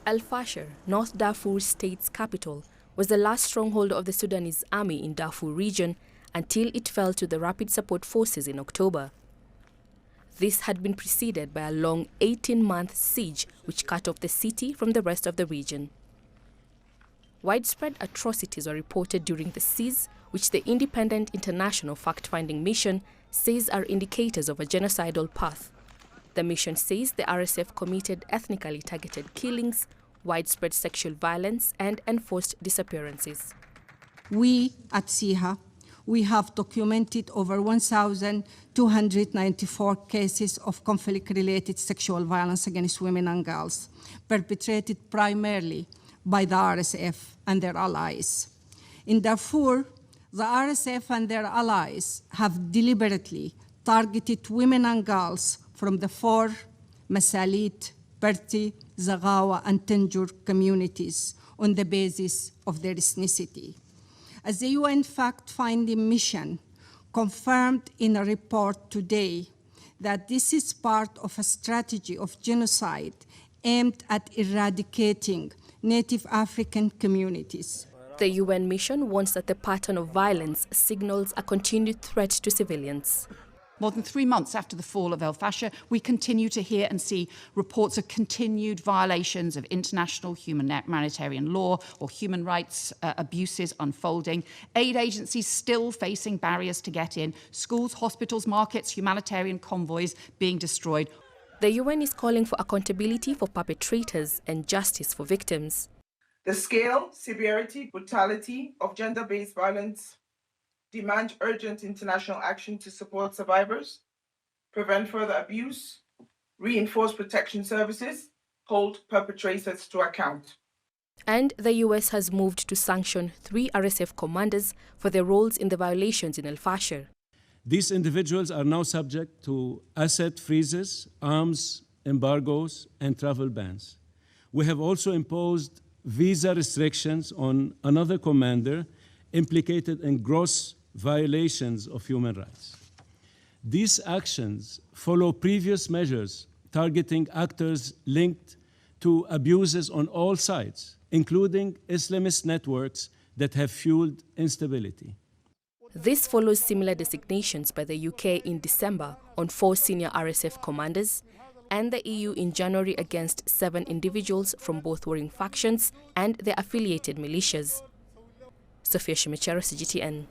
El-Fasher, North Darfur state's capital, was the last stronghold of the Sudanese army in Darfur region until it fell to the Rapid Support Forces in October. This had been preceded by a long 18-month siege which cut off the city from the rest of the region. Widespread atrocities were reported during the siege, which the independent international fact-finding mission says are indicators of a genocidal path. The mission says the RSF committed ethnically targeted killings, widespread sexual violence, and enforced disappearances. We at CIHA, we have documented over 1,294 cases of conflict-related sexual violence against women and girls, perpetrated primarily by the RSF and their allies. In Darfur, the RSF and their allies have deliberately targeted women and girls from the four Masalit, Berti, Zagawa, and Tanjur communities on the basis of their ethnicity. As the UN fact-finding mission confirmed in a report today that this is part of a strategy of genocide aimed at eradicating Native African communities. The UN mission warns that the pattern of violence signals a continued threat to civilians. More than 3 months after the fall of el-Fasher, we continue to hear and see reports of continued violations of international humanitarian law or human rights abuses unfolding, aid agencies still facing barriers to get in, schools, hospitals, markets, humanitarian convoys being destroyed. The UN is calling for accountability for perpetrators and justice for victims. The scale, severity, brutality of gender-based violence demand urgent international action to support survivors, prevent further abuse, reinforce protection services, hold perpetrators to account. And the US has moved to sanction 3 RSF commanders for their roles in the violations in el-Fasher. These individuals are now subject to asset freezes, arms embargoes, and travel bans. We have also imposed visa restrictions on another commander implicated in gross violations of human rights. These actions follow previous measures targeting actors linked to abuses on all sides, including Islamist networks that have fueled instability. This follows similar designations by the UK in December on 4 senior RSF commanders and the EU in January against 7 individuals from both warring factions and their affiliated militias. Sophia Shimicharo, CGTN.